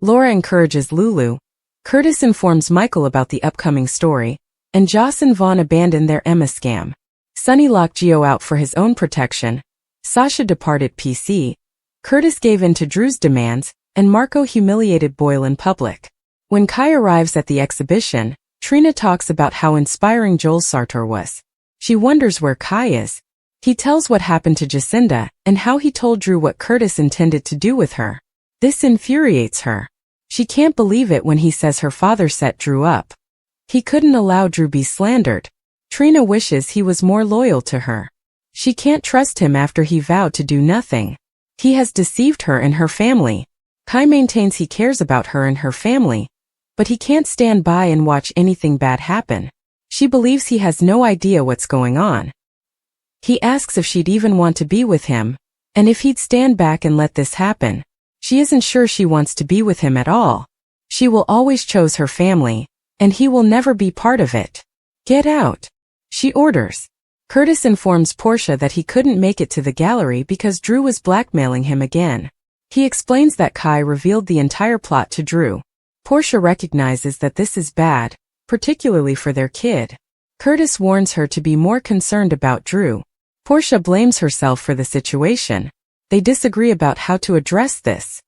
Laura encourages Lulu. Curtis informs Michael about the upcoming story, and Joss and Vaughn abandon their Emma scam. Sonny locked Gio out for his own protection. Sasha departed PC. Curtis gave in to Drew's demands, and Marco humiliated Boyle in public. When Kai arrives at the exhibition, Trina talks about how inspiring Joel Sartor was. She wonders where Kai is. He tells what happened to Jacinda, and how he told Drew what Curtis intended to do with her. This infuriates her. She can't believe it when he says her father set Drew up. He couldn't allow Drew be slandered. Trina wishes he was more loyal to her. She can't trust him after he vowed to do nothing. He has deceived her and her family. Kai maintains he cares about her and her family, but he can't stand by and watch anything bad happen. She believes he has no idea what's going on. He asks if she'd even want to be with him, and if he'd stand back and let this happen. She isn't sure she wants to be with him at all. She will always choose her family, and he will never be part of it. Get out, she orders. Curtis informs Portia that he couldn't make it to the gallery because Drew was blackmailing him again. He explains that Kai revealed the entire plot to Drew. Portia recognizes that this is bad, particularly for their kid. Curtis warns her to be more concerned about Drew. Portia blames herself for the situation. They disagree about how to address this.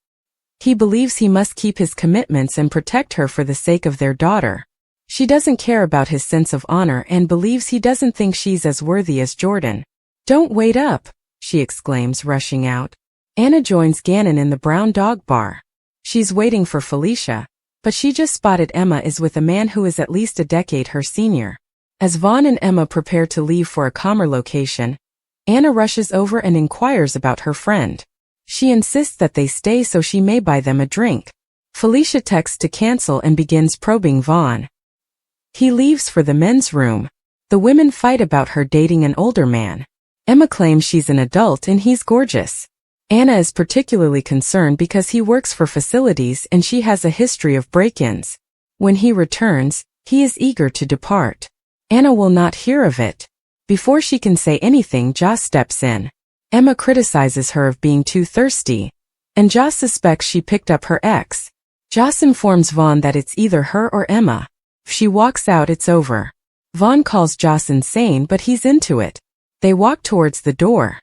He believes he must keep his commitments and protect her for the sake of their daughter. She doesn't care about his sense of honor and believes he doesn't think she's as worthy as Jordan. "Don't wait up," she exclaims, rushing out. Anna joins Gannon in the Brown Dog Bar. She's waiting for Felicia, but she just spotted Emma is with a man who is at least a decade her senior. As Vaughn and Emma prepare to leave for a calmer location, Anna rushes over and inquires about her friend. She insists that they stay so she may buy them a drink. Felicia texts to cancel and begins probing Vaughn. He leaves for the men's room. The women fight about her dating an older man. Emma claims she's an adult and he's gorgeous. Anna is particularly concerned because he works for facilities and she has a history of break-ins. When he returns, he is eager to depart. Anna will not hear of it. Before she can say anything, Joss steps in. Emma criticizes her of being too thirsty, and Joss suspects she picked up her ex. Joss informs Vaughn that it's either her or Emma. If she walks out, it's over. Vaughn calls Joss insane, but he's into it. They walk towards the door.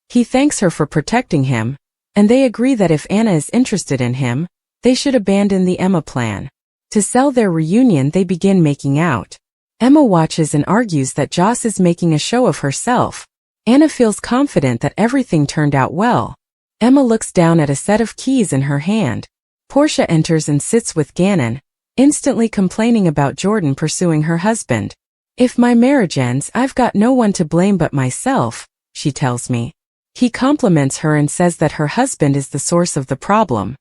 He thanks her for protecting him, and they agree that if Anna is interested in him, they should abandon the Emma plan. To sell their reunion, they begin making out. Emma watches and argues that Joss is making a show of herself. Anna feels confident that everything turned out well. Emma looks down at a set of keys in her hand. Portia enters and sits with Gannon, instantly complaining about Jordan pursuing her husband. "If my marriage ends, I've got no one to blame but myself," she tells me. He compliments her and says that her husband is the source of the problem.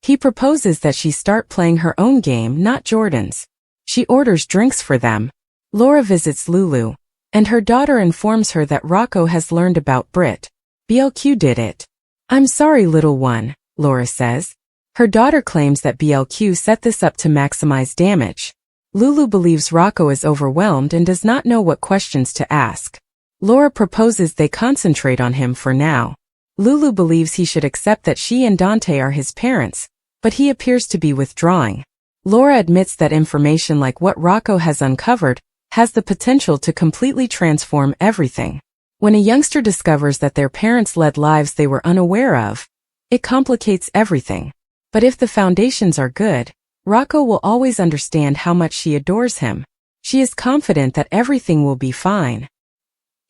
He proposes that she start playing her own game, not Jordan's. She orders drinks for them. Laura visits Lulu, and her daughter informs her that Rocco has learned about Britt. "BLQ did it." "I'm sorry, little one," Laura says. Her daughter claims that BLQ set this up to maximize damage. Lulu believes Rocco is overwhelmed and does not know what questions to ask. Laura proposes they concentrate on him for now. Lulu believes he should accept that she and Dante are his parents, but he appears to be withdrawing. Laura admits that information like what Rocco has uncovered has the potential to completely transform everything. When a youngster discovers that their parents led lives they were unaware of, it complicates everything. But if the foundations are good, Rocco will always understand how much she adores him. She is confident that everything will be fine.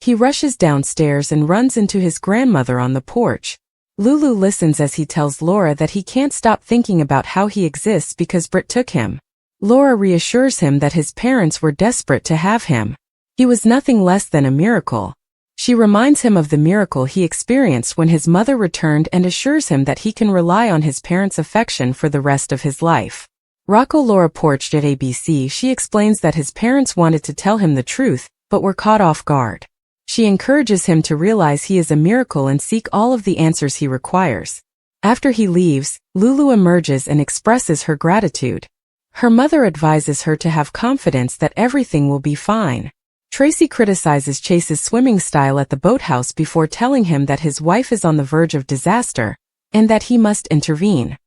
He rushes downstairs and runs into his grandmother on the porch. Lulu listens as he tells Laura that he can't stop thinking about how he exists because Britt took him. Laura reassures him that his parents were desperate to have him. He was nothing less than a miracle. She reminds him of the miracle he experienced when his mother returned and assures him that he can rely on his parents' affection for the rest of his life. Rocco Laura porched at ABC. She explains that his parents wanted to tell him the truth, but were caught off guard. She encourages him to realize he is a miracle and seek all of the answers he requires. After he leaves, Lulu emerges and expresses her gratitude. Her mother advises her to have confidence that everything will be fine. Tracy criticizes Chase's swimming style at the boathouse before telling him that his wife is on the verge of disaster, and that he must intervene.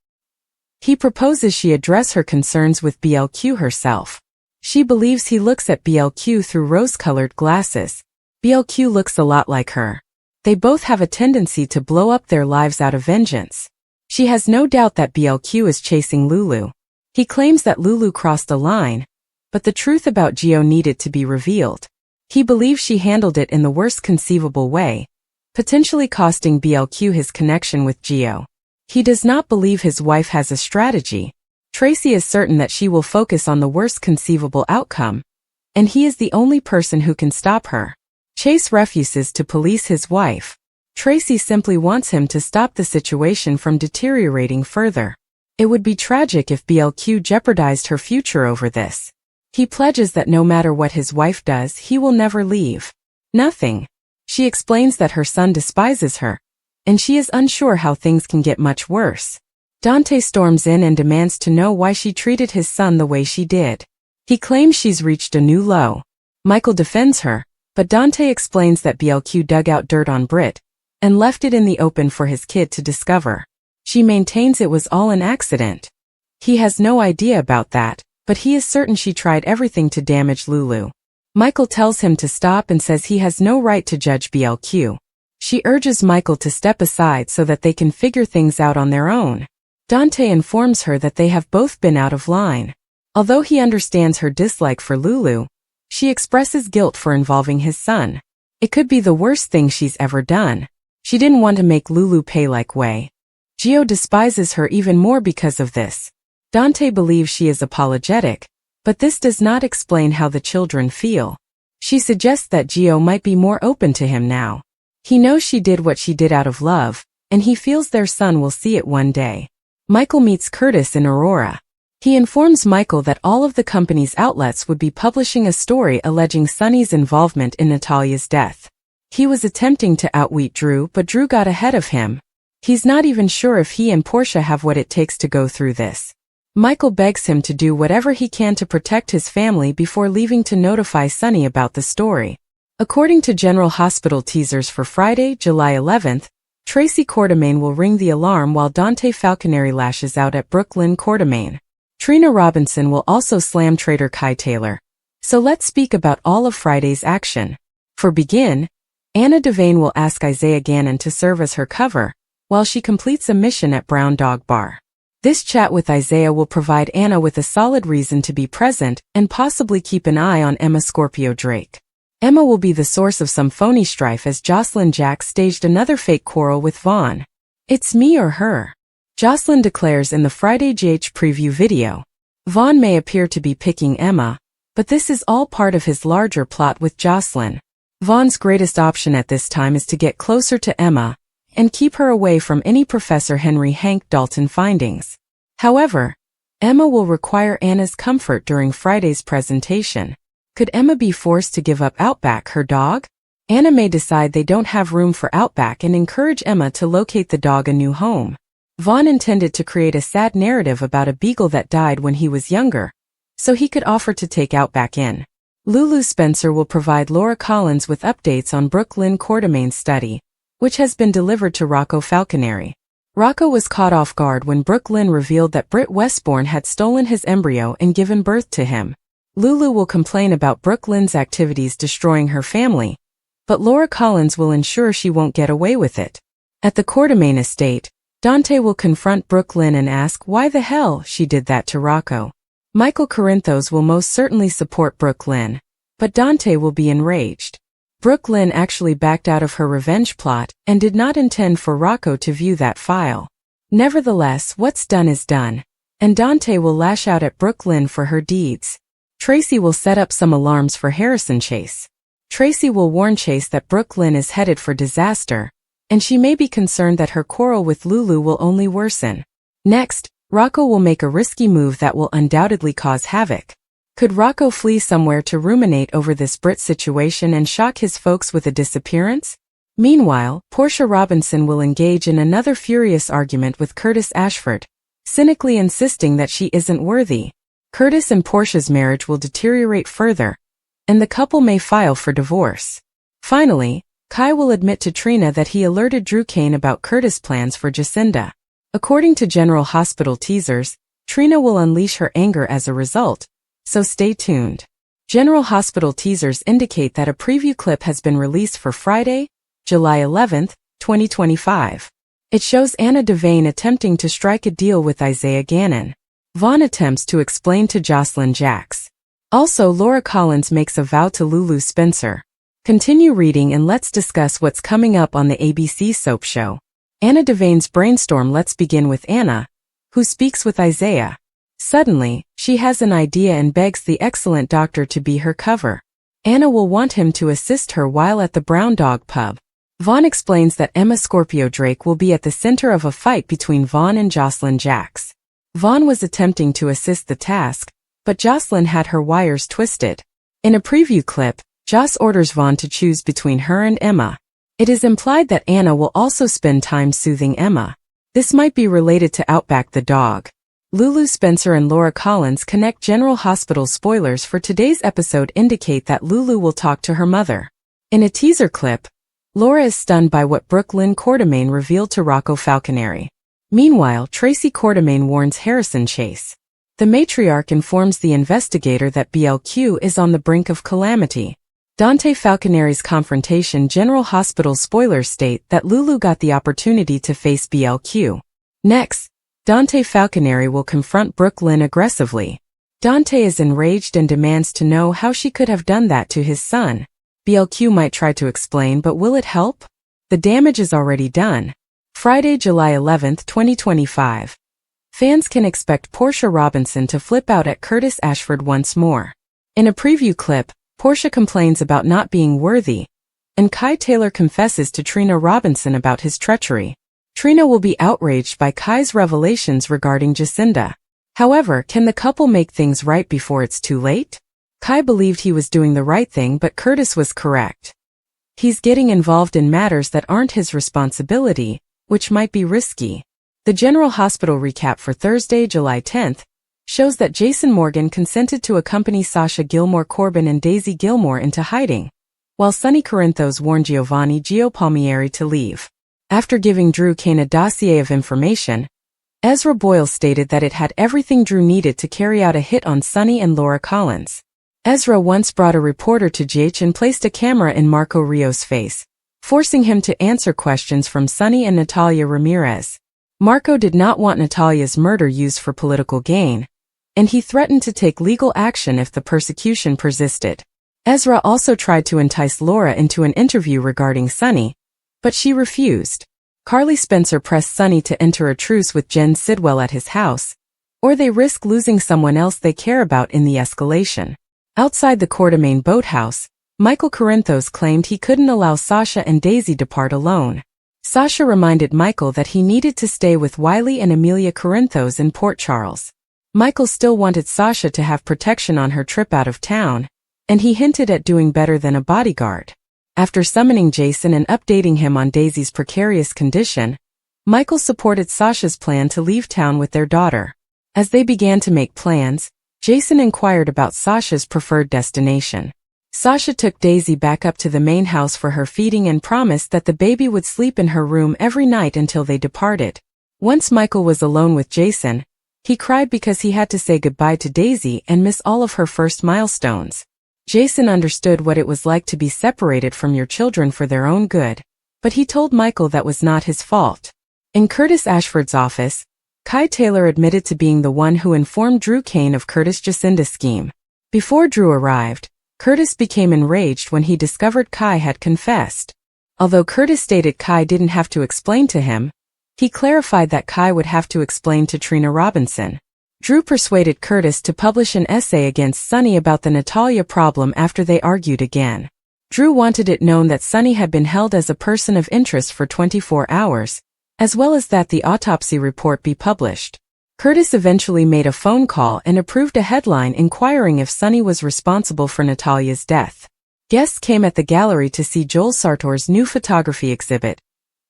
He proposes she address her concerns with BLQ herself. She believes he looks at BLQ through rose-colored glasses. BLQ looks a lot like her. They both have a tendency to blow up their lives out of vengeance. She has no doubt that BLQ is chasing Lulu. He claims that Lulu crossed a line, but the truth about Gio needed to be revealed. He believes she handled it in the worst conceivable way, potentially costing BLQ his connection with Gio. He does not believe his wife has a strategy. Tracy is certain that she will focus on the worst conceivable outcome, and he is the only person who can stop her. Chase refuses to police his wife. Tracy simply wants him to stop the situation from deteriorating further. It would be tragic if BLQ jeopardized her future over this. He pledges that no matter what his wife does, he will never leave. Nothing. She explains that her son despises her, and she is unsure how things can get much worse. Dante storms in and demands to know why she treated his son the way she did. He claims she's reached a new low. Michael defends her, but Dante explains that BLQ dug out dirt on Britt and left it in the open for his kid to discover. She maintains it was all an accident. He has no idea about that, but he is certain she tried everything to damage Lulu. Michael tells him to stop and says he has no right to judge BLQ. She urges Michael to step aside so that they can figure things out on their own. Dante informs her that they have both been out of line. Although he understands her dislike for Lulu, she expresses guilt for involving his son. It could be the worst thing she's ever done. She didn't want to make Lulu pay like way. Gio despises her even more because of this. Dante believes she is apologetic, but this does not explain how the children feel. She suggests that Gio might be more open to him now. He knows she did what she did out of love, and he feels their son will see it one day. Michael meets Curtis in Aurora. He informs Michael that all of the company's outlets would be publishing a story alleging Sonny's involvement in Natalia's death. He was attempting to outwit Drew, but Drew got ahead of him. He's not even sure if he and Portia have what it takes to go through this. Michael begs him to do whatever he can to protect his family before leaving to notify Sonny about the story. According to General Hospital teasers for Friday, July 11th, Tracy Quartermaine will ring the alarm while Dante Falconeri lashes out at Brooklyn Quartermaine. Trina Robinson will also slam traitor Kai Taylor. So let's speak about all of Friday's action. For begin, Anna Devane will ask Isaiah Gannon to serve as her cover, while she completes a mission at Brown Dog Bar. This chat with Isaiah will provide Anna with a solid reason to be present and possibly keep an eye on Emma Scorpio Drake. Emma will be the source of some phony strife as Jocelyn Jack staged another fake quarrel with Vaughn. It's me or her, Jocelyn declares in the Friday GH preview video. Vaughn may appear to be picking Emma, but this is all part of his larger plot with Jocelyn. Vaughn's greatest option at this time is to get closer to Emma and keep her away from any Professor Henry Hank Dalton findings. However, Emma will require Anna's comfort during Friday's presentation. Could Emma be forced to give up Outback, her dog? Anna may decide they don't have room for Outback and encourage Emma to locate the dog a new home. Vaughn intended to create a sad narrative about a beagle that died when he was younger, so he could offer to take Outback in. Lulu Spencer will provide Laura Collins with updates on Brooklyn Quartermaine's study, which has been delivered to Rocco Falconeri. Rocco was caught off guard when Brooklyn revealed that Britt Westbourne had stolen his embryo and given birth to him. Lulu will complain about Brooklyn's activities destroying her family, but Laura Collins will ensure she won't get away with it. At the Quartermaine estate, Dante will confront Brooklyn and ask why the hell she did that to Rocco. Michael Corinthos will most certainly support Brooklyn, but Dante will be enraged. Brooklyn actually backed out of her revenge plot and did not intend for Rocco to view that file. Nevertheless, what's done is done, and Dante will lash out at Brooklyn for her deeds. Tracy will set up some alarms for Harrison Chase. Tracy will warn Chase that Brooklyn is headed for disaster, and she may be concerned that her quarrel with Lulu will only worsen. Next, Rocco will make a risky move that will undoubtedly cause havoc. Could Rocco flee somewhere to ruminate over this Brit situation and shock his folks with a disappearance? Meanwhile, Portia Robinson will engage in another furious argument with Curtis Ashford, cynically insisting that she isn't worthy. Curtis and Portia's marriage will deteriorate further, and the couple may file for divorce. Finally, Kai will admit to Trina that he alerted Drew Kane about Curtis' plans for Jacinda. According to General Hospital teasers, Trina will unleash her anger as a result, so stay tuned. General Hospital teasers indicate that a preview clip has been released for Friday, July 11, 2025. It shows Anna Devane attempting to strike a deal with Isaiah Gannon. Vaughn attempts to explain to Jocelyn Jacks. Also, Laura Collins makes a vow to Lulu Spencer. Continue reading and let's discuss what's coming up on the ABC soap show. Anna Devane's brainstorm. Let's begin with Anna, who speaks with Isaiah. Suddenly, she has an idea and begs the excellent doctor to be her cover. Anna will want him to assist her while at the Brown Dog pub. Vaughn explains that Emma Scorpio Drake will be at the center of a fight between Vaughn and Jocelyn Jacks. Vaughn was attempting to assist the task, but Jocelyn had her wires twisted. In a preview clip, Joss orders Vaughn to choose between her and Emma. It is implied that Anna will also spend time soothing Emma. This might be related to Outback the dog. Lulu Spencer and Laura Collins connect. General Hospital spoilers for today's episode indicate that Lulu will talk to her mother. In a teaser clip, Laura is stunned by what Brooke Lynn Quartermaine revealed to Rocco Falconeri. Meanwhile, Tracy Quartermaine warns Harrison Chase. The matriarch informs the investigator that BLQ is on the brink of calamity. Dante Falconeri's confrontation. General Hospital spoilers state that Lulu got the opportunity to face BLQ. Next, Dante Falconeri will confront Brooke Lynn aggressively. Dante is enraged and demands to know how she could have done that to his son. BLQ might try to explain, but will it help? The damage is already done. Friday, July 11, 2025. Fans can expect Portia Robinson to flip out at Curtis Ashford once more. In a preview clip, Portia complains about not being worthy, and Kai Taylor confesses to Trina Robinson about his treachery. Trina will be outraged by Kai's revelations regarding Jacinda. However, can the couple make things right before it's too late? Kai believed he was doing the right thing, but Curtis was correct. He's getting involved in matters that aren't his responsibility, which might be risky. The General Hospital recap for Thursday, July 10th, shows that Jason Morgan consented to accompany Sasha Gilmore Corbin and Daisy Gilmore into hiding, while Sonny Corinthos warned Giovanni Gio Palmieri to leave. After giving Drew Kane a dossier of information, Ezra Boyle stated that it had everything Drew needed to carry out a hit on Sonny and Laura Collins. Ezra once brought a reporter to GH and placed a camera in Marco Rios' face, forcing him to answer questions from Sonny and Natalia Ramirez. Marco did not want Natalia's murder used for political gain, and he threatened to take legal action if the persecution persisted. Ezra also tried to entice Laura into an interview regarding Sonny, but she refused. Carly Spencer pressed Sonny to enter a truce with Jen Sidwell at his house, or they risk losing someone else they care about in the escalation. Outside the Quartermaine boathouse, Michael Corinthos claimed he couldn't allow Sasha and Daisy depart alone. Sasha reminded Michael that he needed to stay with Wiley and Amelia Corinthos in Port Charles. Michael still wanted Sasha to have protection on her trip out of town, and he hinted at doing better than a bodyguard. After summoning Jason and updating him on Daisy's precarious condition, Michael supported Sasha's plan to leave town with their daughter. As they began to make plans, Jason inquired about Sasha's preferred destination. Sasha took Daisy back up to the main house for her feeding and promised that the baby would sleep in her room every night until they departed. Once Michael was alone with Jason, he cried because he had to say goodbye to Daisy and miss all of her first milestones. Jason understood what it was like to be separated from your children for their own good, but he told Michael that was not his fault. In Curtis Ashford's office, Kai Taylor admitted to being the one who informed Drew Kane of Curtis' Jacinda scheme. Before Drew arrived, Curtis became enraged when he discovered Kai had confessed. Although Curtis stated Kai didn't have to explain to him, he clarified that Kai would have to explain to Trina Robinson. Drew persuaded Curtis to publish an essay against Sonny about the Natalia problem after they argued again. Drew wanted it known that Sonny had been held as a person of interest for 24 hours, as well as that the autopsy report be published. Curtis eventually made a phone call and approved a headline inquiring if Sonny was responsible for Natalia's death. Guests came at the gallery to see Joel Sartor's new photography exhibit,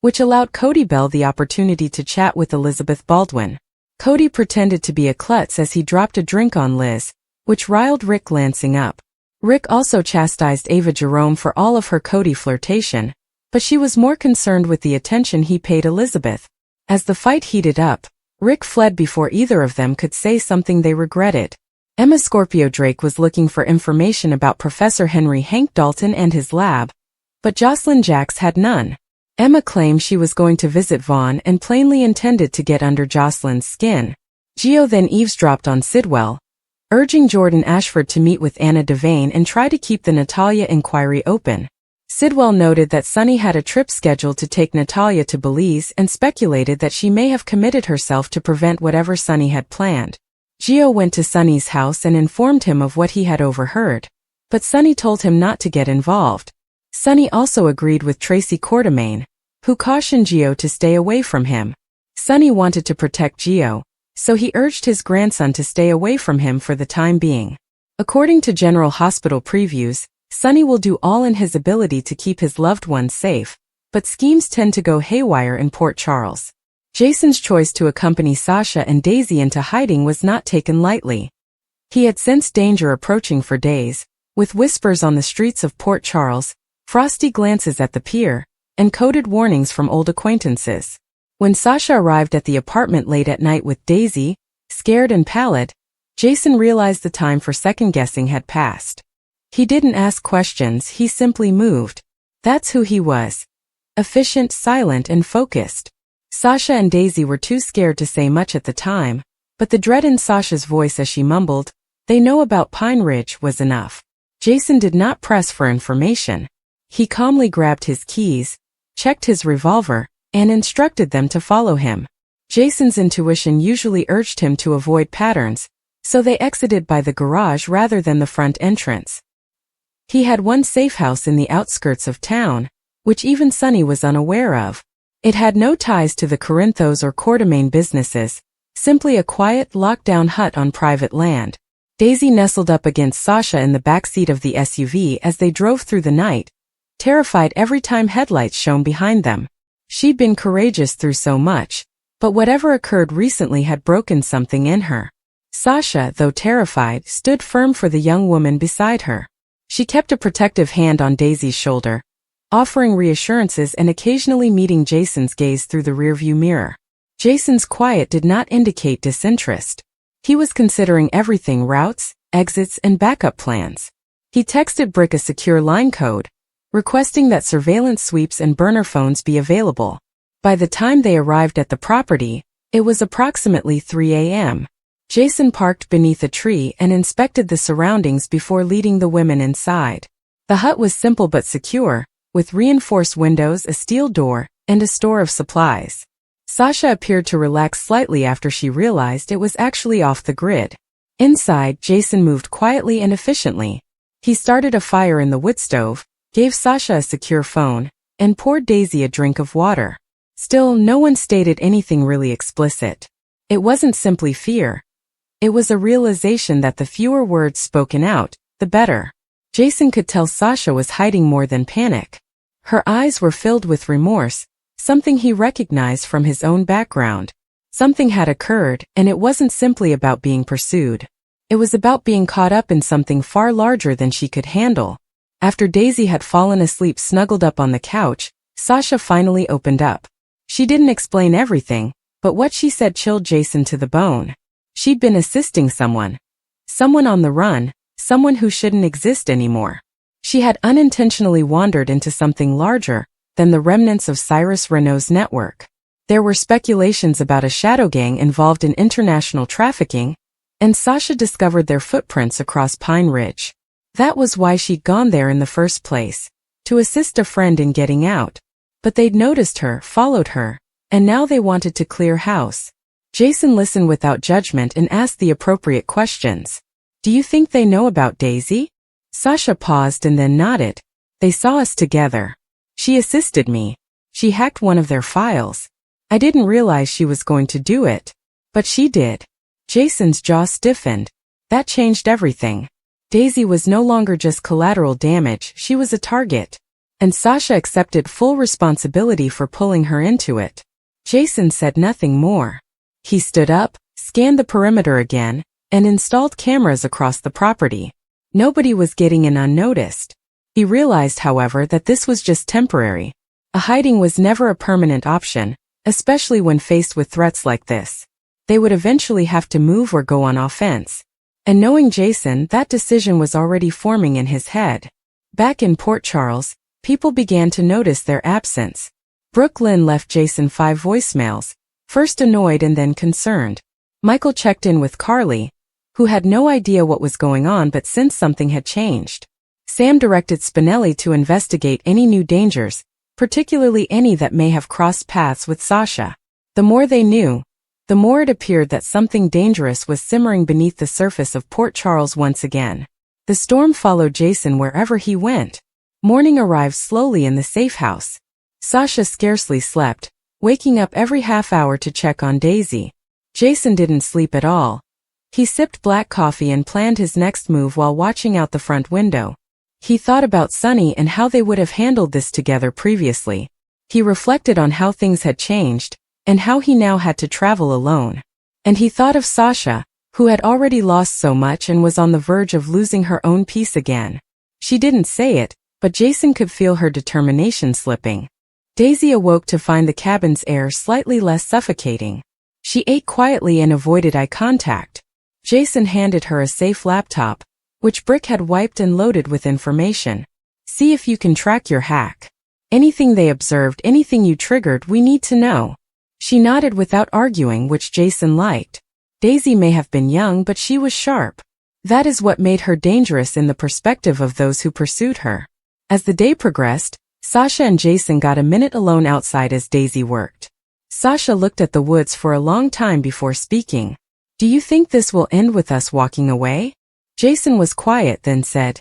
which allowed Cody Bell the opportunity to chat with Elizabeth Baldwin. Cody pretended to be a klutz as he dropped a drink on Liz, which riled Rick Lansing up. Rick also chastised Ava Jerome for all of her Cody flirtation, but she was more concerned with the attention he paid Elizabeth. As the fight heated up, Rick fled before either of them could say something they regretted. Emma Scorpio Drake was looking for information about Professor Henry Hank Dalton and his lab, but Jocelyn Jacks had none. Emma claimed she was going to visit Vaughn and plainly intended to get under Jocelyn's skin. Gio then eavesdropped on Sidwell, urging Jordan Ashford to meet with Anna Devane and try to keep the Natalia inquiry open. Sidwell noted that Sunny had a trip scheduled to take Natalia to Belize and speculated that she may have committed herself to prevent whatever Sunny had planned. Gio went to Sunny's house and informed him of what he had overheard, but Sunny told him not to get involved. Sunny also agreed with Tracy Quartermaine, who cautioned Gio to stay away from him. Sunny wanted to protect Gio, so he urged his grandson to stay away from him for the time being. According to General Hospital previews, Sunny will do all in his ability to keep his loved ones safe, but schemes tend to go haywire in Port Charles. Jason's choice to accompany Sasha and Daisy into hiding was not taken lightly. He had sensed danger approaching for days, with whispers on the streets of Port Charles, frosty glances at the pier, and coded warnings from old acquaintances. When Sasha arrived at the apartment late at night with Daisy, scared and pallid, Jason realized the time for second-guessing had passed. He didn't ask questions, he simply moved. That's who he was. Efficient, silent, and focused. Sasha and Daisy were too scared to say much at the time, but the dread in Sasha's voice as she mumbled, "They know about Pine Ridge," was enough. Jason did not press for information. He calmly grabbed his keys, checked his revolver, and instructed them to follow him. Jason's intuition usually urged him to avoid patterns, so they exited by the garage rather than the front entrance. He had one safe house in the outskirts of town, which even Sunny was unaware of. It had no ties to the Corinthos or Quartermaine businesses, simply a quiet, locked-down hut on private land. Daisy nestled up against Sasha in the backseat of the SUV as they drove through the night, terrified every time headlights shone behind them. She'd been courageous through so much, but whatever occurred recently had broken something in her. Sasha, though terrified, stood firm for the young woman beside her. She kept a protective hand on Daisy's shoulder, offering reassurances and occasionally meeting Jason's gaze through the rearview mirror. Jason's quiet did not indicate disinterest. He was considering everything: routes, exits, and backup plans. He texted Brick a secure line code, requesting that surveillance sweeps and burner phones be available. By the time they arrived at the property, it was approximately 3 a.m. Jason parked beneath a tree and inspected the surroundings before leading the women inside. The hut was simple but secure, with reinforced windows, a steel door, and a store of supplies. Sasha appeared to relax slightly after she realized it was actually off the grid. Inside, Jason moved quietly and efficiently. He started a fire in the wood stove, gave Sasha a secure phone, and poured Daisy a drink of water. Still, no one stated anything really explicit. It wasn't simply fear. It was a realization that the fewer words spoken out, the better. Jason could tell Sasha was hiding more than panic. Her eyes were filled with remorse, something he recognized from his own background. Something had occurred, and it wasn't simply about being pursued. It was about being caught up in something far larger than she could handle. After Daisy had fallen asleep snuggled up on the couch, Sasha finally opened up. She didn't explain everything, but what she said chilled Jason to the bone. She'd been assisting someone. Someone on the run. Someone who shouldn't exist anymore. She had unintentionally wandered into something larger than the remnants of Cyrus Renault's network. There were speculations about a shadow gang involved in international trafficking, and Sasha discovered their footprints across Pine Ridge. That was why she'd gone there in the first place, to assist a friend in getting out. But they'd noticed her, followed her, and now they wanted to clear house. Jason listened without judgment and asked the appropriate questions. "Do you think they know about Daisy?" Sasha paused and then nodded. "They saw us together. She assisted me. She hacked one of their files. I didn't realize she was going to do it. But she did." Jason's jaw stiffened. That changed everything. Daisy was no longer just collateral damage, she was a target. And Sasha accepted full responsibility for pulling her into it. Jason said nothing more. He stood up, scanned the perimeter again, and installed cameras across the property. Nobody was getting in unnoticed. He realized, however, that this was just temporary. A hiding was never a permanent option, especially when faced with threats like this. They would eventually have to move or go on offense. And knowing Jason, that decision was already forming in his head. Back in Port Charles, people began to notice their absence. Brooke Lynn left Jason 5 voicemails, first annoyed and then concerned. Michael checked in with Carly, who had no idea what was going on but sensed something had changed. Sam directed Spinelli to investigate any new dangers, particularly any that may have crossed paths with Sasha. The more they knew, the more it appeared that something dangerous was simmering beneath the surface of Port Charles once again. The storm followed Jason wherever he went. Morning arrived slowly in the safe house. Sasha scarcely slept, waking up every half hour to check on Daisy. Jason didn't sleep at all. He sipped black coffee and planned his next move while watching out the front window. He thought about Sunny and how they would have handled this together previously. He reflected on how things had changed, and how he now had to travel alone. And he thought of Sasha, who had already lost so much and was on the verge of losing her own peace again. She didn't say it, but Jason could feel her determination slipping. Daisy awoke to find the cabin's air slightly less suffocating. She ate quietly and avoided eye contact. Jason handed her a safe laptop, which Brick had wiped and loaded with information. See if you can track your hack. Anything they observed, anything you triggered, we need to know. She nodded without arguing, which Jason liked. Daisy may have been young, but she was sharp. That is what made her dangerous in the perspective of those who pursued her. As the day progressed, Sasha and Jason got a minute alone outside as Daisy worked. Sasha looked at the woods for a long time before speaking. Do you think this will end with us walking away? Jason was quiet, then said,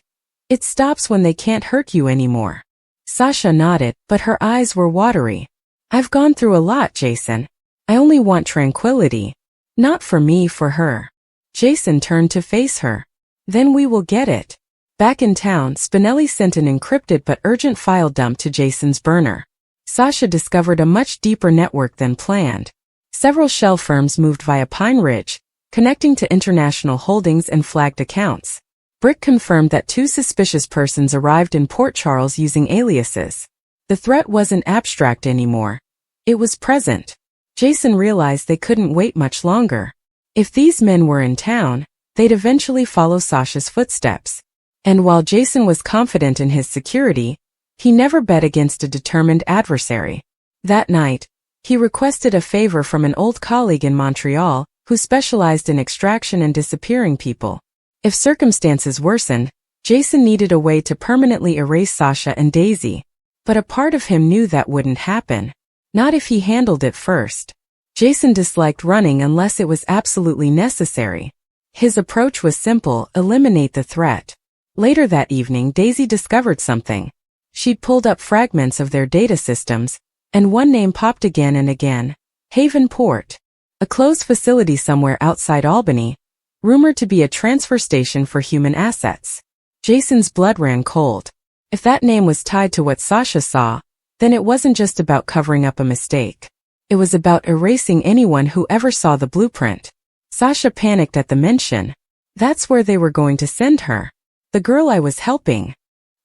It stops when they can't hurt you anymore. Sasha nodded, but her eyes were watery. I've gone through a lot, Jason. I only want tranquility. Not for me, for her. Jason turned to face her. Then we will get it. Back in town, Spinelli sent an encrypted but urgent file dump to Jason's burner. Sasha discovered a much deeper network than planned. Several shell firms moved via Pine Ridge, connecting to international holdings and flagged accounts. Brick confirmed that 2 suspicious persons arrived in Port Charles using aliases. The threat wasn't abstract anymore. It was present. Jason realized they couldn't wait much longer. If these men were in town, they'd eventually follow Sasha's footsteps. And while Jason was confident in his security, he never bet against a determined adversary. That night, he requested a favor from an old colleague in Montreal, who specialized in extraction and disappearing people. If circumstances worsened, Jason needed a way to permanently erase Sasha and Daisy. But a part of him knew that wouldn't happen. Not if he handled it first. Jason disliked running unless it was absolutely necessary. His approach was simple: eliminate the threat. Later that evening, Daisy discovered something. She'd pulled up fragments of their data systems, and one name popped again and again: Haven Port. A closed facility somewhere outside Albany, rumored to be a transfer station for human assets. Jason's blood ran cold. If that name was tied to what Sasha saw, then it wasn't just about covering up a mistake. It was about erasing anyone who ever saw the blueprint. Sasha panicked at the mention. That's where they were going to send her. The girl I was helping.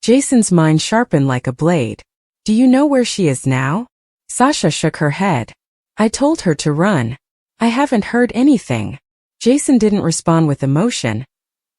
Jason's mind sharpened like a blade. Do you know where she is now? Sasha shook her head. I told her to run. I haven't heard anything. Jason didn't respond with emotion.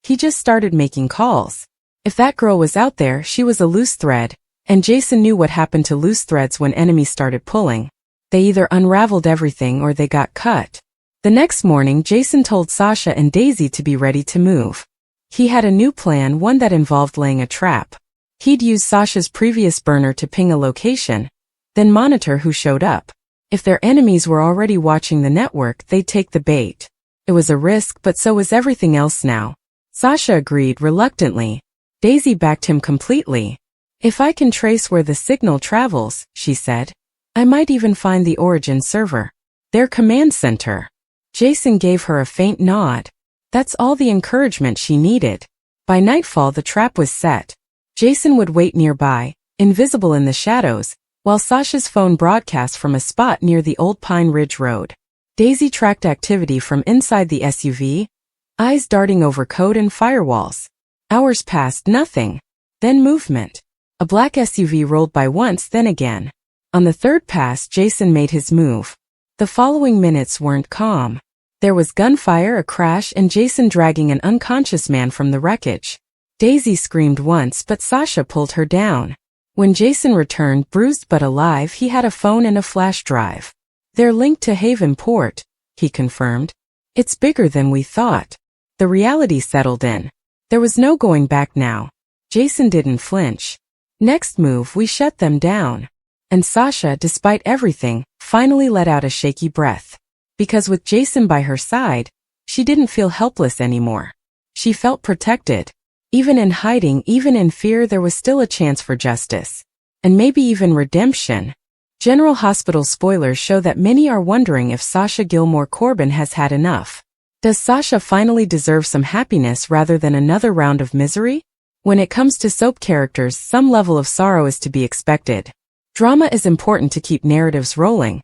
He just started making calls. If that girl was out there, she was a loose thread, and Jason knew what happened to loose threads when enemies started pulling. They either unraveled everything or they got cut. The next morning, Jason told Sasha and Daisy to be ready to move. He had a new plan, one that involved laying a trap. He'd use Sasha's previous burner to ping a location, then monitor who showed up. If their enemies were already watching the network, they'd take the bait. It was a risk, but so was everything else now. Sasha agreed reluctantly. Daisy backed him completely. If I can trace where the signal travels, she said, I might even find the origin server. Their command center. Jason gave her a faint nod. That's all the encouragement she needed. By nightfall, the trap was set. Jason would wait nearby, invisible in the shadows, while Sasha's phone broadcast from a spot near the old Pine Ridge Road. Daisy tracked activity from inside the SUV, eyes darting over code and firewalls. Hours passed, nothing. Then movement. A black SUV rolled by once, then again. On the third pass, Jason made his move. The following minutes weren't calm. There was gunfire, a crash, and Jason dragging an unconscious man from the wreckage. Daisy screamed once, but Sasha pulled her down. When Jason returned, bruised but alive, he had a phone and a flash drive. "They're linked to Haven Port," he confirmed. "It's bigger than we thought." The reality settled in. There was no going back now. Jason didn't flinch. "Next move, we shut them down." And Sasha, despite everything, finally let out a shaky breath. Because with Jason by her side, she didn't feel helpless anymore. She felt protected. Even in hiding, even in fear, there was still a chance for justice. And maybe even redemption. General Hospital spoilers show that many are wondering if Sasha Gilmore Corbin has had enough. Does Sasha finally deserve some happiness rather than another round of misery? When it comes to soap characters, some level of sorrow is to be expected. Drama is important to keep narratives rolling.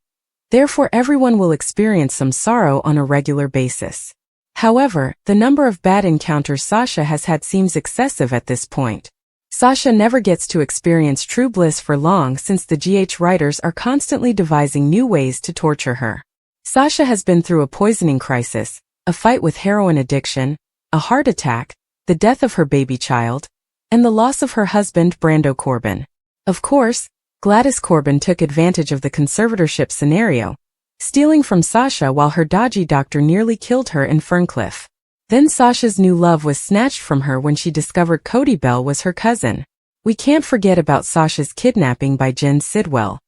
Therefore, everyone will experience some sorrow on a regular basis. However, the number of bad encounters Sasha has had seems excessive at this point. Sasha never gets to experience true bliss for long since the GH writers are constantly devising new ways to torture her. Sasha has been through a poisoning crisis, a fight with heroin addiction, a heart attack, the death of her baby child, and the loss of her husband Brando Corbin. Of course, Gladys Corbin took advantage of the conservatorship scenario, stealing from Sasha while her dodgy doctor nearly killed her in Ferncliff. Then Sasha's new love was snatched from her when she discovered Cody Bell was her cousin. We can't forget about Sasha's kidnapping by Jen Sidwell,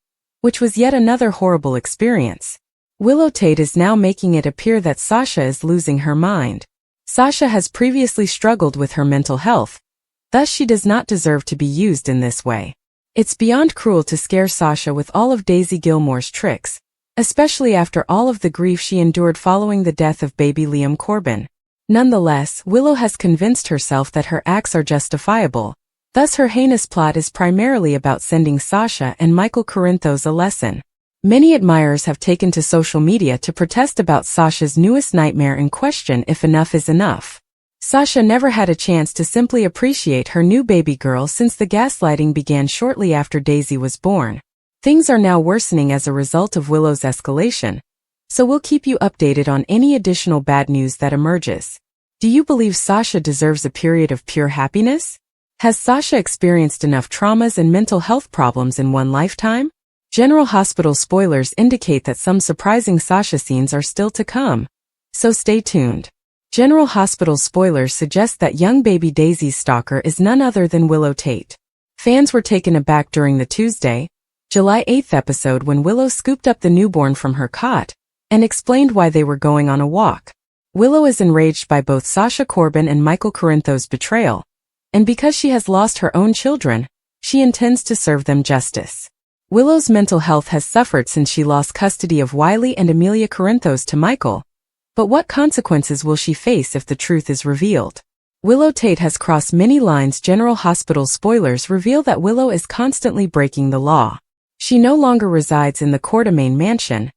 which was yet another horrible experience. Willow Tate is now making it appear that Sasha is losing her mind. Sasha has previously struggled with her mental health, thus she does not deserve to be used in this way. It's beyond cruel to scare Sasha with all of Daisy Gilmore's tricks, especially after all of the grief she endured following the death of baby Liam Corbin. Nonetheless, Willow has convinced herself that her acts are justifiable, thus her heinous plot is primarily about sending Sasha and Michael Corinthos a lesson. Many admirers have taken to social media to protest about Sasha's newest nightmare and question if enough is enough. Sasha never had a chance to simply appreciate her new baby girl since the gaslighting began shortly after Daisy was born. Things are now worsening as a result of Willow's escalation, so we'll keep you updated on any additional bad news that emerges. Do you believe Sasha deserves a period of pure happiness? Has Sasha experienced enough traumas and mental health problems in one lifetime? General Hospital spoilers indicate that some surprising Sasha scenes are still to come, so stay tuned. General Hospital spoilers suggest that young baby Daisy's stalker is none other than Willow Tate. Fans were taken aback during the Tuesday, July 8th episode when Willow scooped up the newborn from her cot and explained why they were going on a walk. Willow is enraged by both Sasha Corbin and Michael Corinthos' betrayal, and because she has lost her own children, she intends to serve them justice. Willow's mental health has suffered since she lost custody of Wiley and Amelia Corinthos to Michael. But what consequences will she face if the truth is revealed? Willow Tate has crossed many lines. General Hospital spoilers reveal that Willow is constantly breaking the law. She no longer resides in the Quartermain mansion,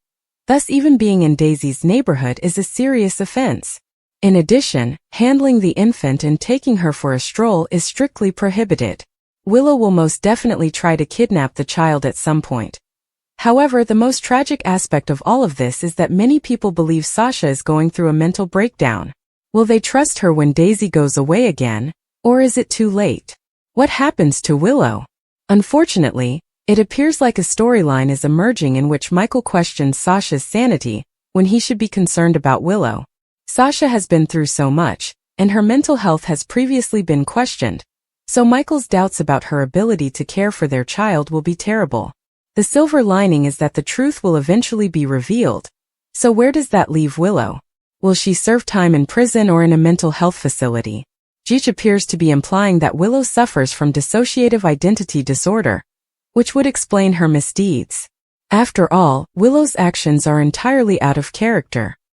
thus even being in Daisy's neighborhood is a serious offense. In addition, handling the infant and taking her for a stroll is strictly prohibited. Willow will most definitely try to kidnap the child at some point. However, the most tragic aspect of all of this is that many people believe Sasha is going through a mental breakdown. Will they trust her when Daisy goes away again, or is it too late? What happens to Willow? Unfortunately, it appears like a storyline is emerging in which Michael questions Sasha's sanity when he should be concerned about Willow. Sasha has been through so much, and her mental health has previously been questioned, so Michael's doubts about her ability to care for their child will be terrible. The silver lining is that the truth will eventually be revealed. So where does that leave Willow? Will she serve time in prison or in a mental health facility? Geach appears to be implying that Willow suffers from dissociative identity disorder, which would explain her misdeeds. After all, Willow's actions are entirely out of character.